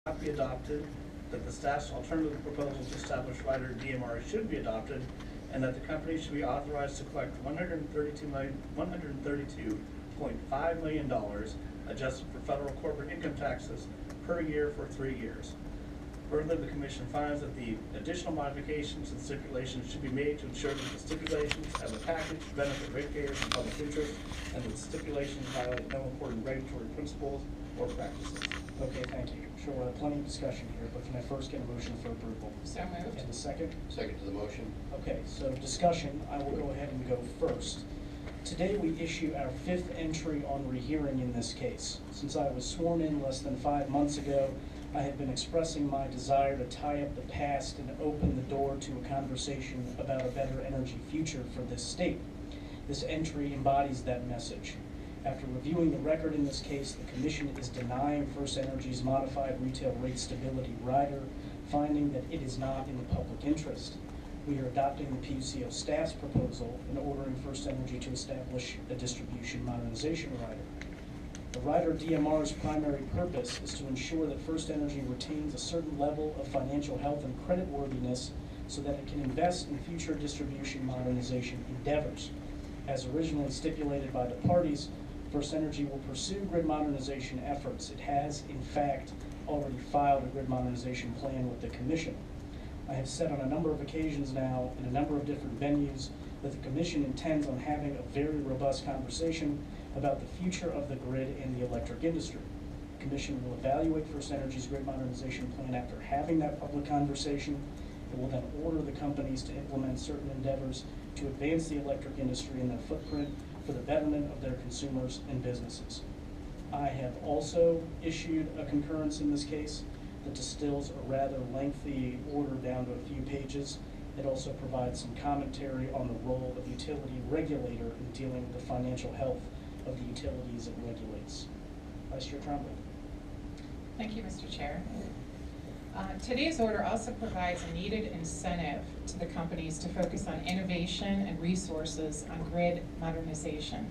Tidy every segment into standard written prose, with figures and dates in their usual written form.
not be adopted, that the staff's alternative proposal to establish rider DMR should be adopted, and that the company should be authorized to collect $132.5 million adjusted for federal corporate income taxes per year for 3 years. Further, the Commission finds that the additional modifications and stipulations should be made to ensure that the stipulations as a package benefit ratepayers and public interest, and that stipulations violate no important regulatory principles or practices. Okay, thank you. Sure, we'll have plenty of discussion here, but can I first get a motion for approval? So moved. And a second? Second to the motion. Okay, so discussion, I will go ahead and go first. Today we issue our 5th entry on rehearing in this case. Since I was sworn in less than 5 months ago, I have been expressing my desire to tie up the past and open the door to a conversation about a better energy future for this state. This entry embodies that message. After reviewing the record in this case, the Commission is denying FirstEnergy's modified retail rate stability rider, finding that it is not in the public interest. We are adopting the PUCO staff's proposal and ordering FirstEnergy to establish a distribution modernization rider. The rider DMR's primary purpose is to ensure that FirstEnergy retains a certain level of financial health and creditworthiness so that it can invest in future distribution modernization endeavors. As originally stipulated by the parties, FirstEnergy will pursue grid modernization efforts. It has, in fact, already filed a grid modernization plan with the Commission. I have said on a number of occasions now, in a number of different venues, that the Commission intends on having a very robust conversation about the future of the grid and the electric industry. The Commission will evaluate FirstEnergy's grid modernization plan after having that public conversation. It will then order the companies to implement certain endeavors to advance the electric industry and their footprint for the betterment of their consumers and businesses. I have also issued a concurrence in this case that distills a rather lengthy order down to a few pages. It also provides some commentary on the role of the utility regulator in dealing with the financial health of the utilities it regulates. Vice Chair Trombley. Thank you, Mr. Chair. Today's order also provides a needed incentive to the companies to focus on innovation and resources on grid modernization.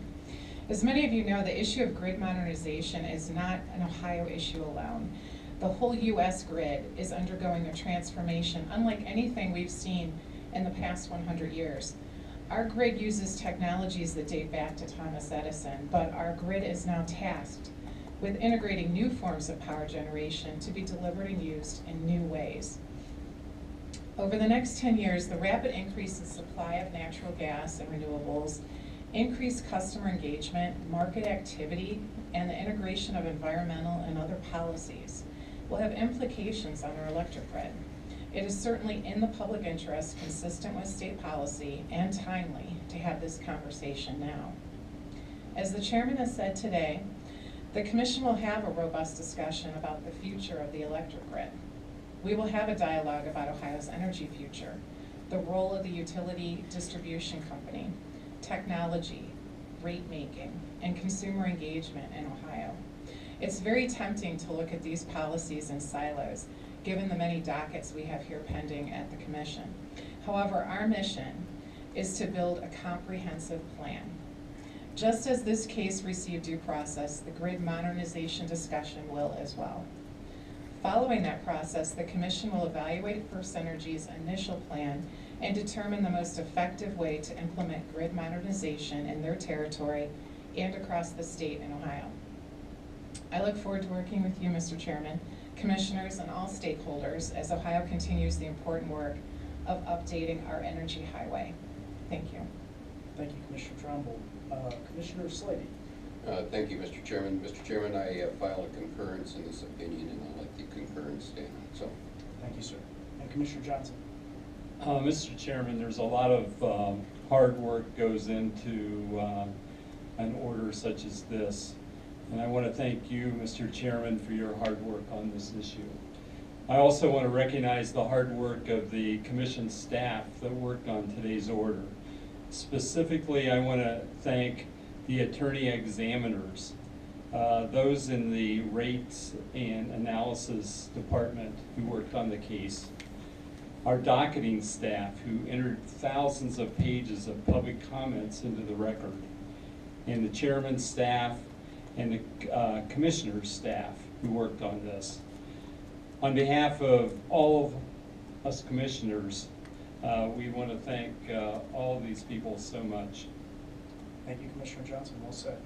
As many of you know, the issue of grid modernization is not an Ohio issue alone. The whole U.S. grid is undergoing a transformation unlike anything we've seen in the past 100 years. Our grid uses technologies that date back to Thomas Edison, but our grid is now tasked with integrating new forms of power generation to be delivered and used in new ways. Over the next 10 years, the rapid increase in supply of natural gas and renewables, increased customer engagement, market activity, and the integration of environmental and other policies will have implications on our electric grid. It is certainly in the public interest, consistent with state policy, and timely to have this conversation now. As the chairman has said today, the Commission will have a robust discussion about the future of the electric grid. We will have a dialogue about Ohio's energy future, the role of the utility distribution company, technology, rate making, and consumer engagement in Ohio. It's very tempting to look at these policies in silos, given the many dockets we have here pending at the Commission. However, our mission is to build a comprehensive plan. Just as this case received due process, the grid modernization discussion will as well. Following that process, the Commission will evaluate FirstEnergy's initial plan and determine the most effective way to implement grid modernization in their territory and across the state in Ohio. I look forward to working with you, Mr. Chairman, Commissioners, and all stakeholders as Ohio continues the important work of updating our energy highway. Thank you. Thank you, Commissioner Trombley. Commissioner Slavy. Thank you, Mr. Chairman. Mr. Chairman, I filed a concurrence in this opinion, and I'll let the concurrence stand. So, Thank you, sir. And Commissioner Johnson. Mr. Chairman, there's a lot of hard work goes into an order such as this. And I want to thank you, Mr. Chairman, for your hard work on this issue. I also want to recognize the hard work of the Commission staff that worked on today's order. Specifically, I want to thank the attorney examiners, those in the rates and analysis department who worked on the case, our docketing staff who entered thousands of pages of public comments into the record, and the chairman's staff and the commissioner's staff who worked on this. On behalf of all of us commissioners, we want to thank all of these people so much. Thank you, Commissioner Johnson, well said.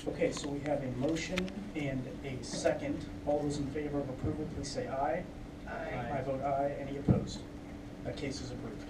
Okay, so we have a motion and a second. All those in favor of approval, please say aye. Aye. I vote aye. Any opposed? That case is approved.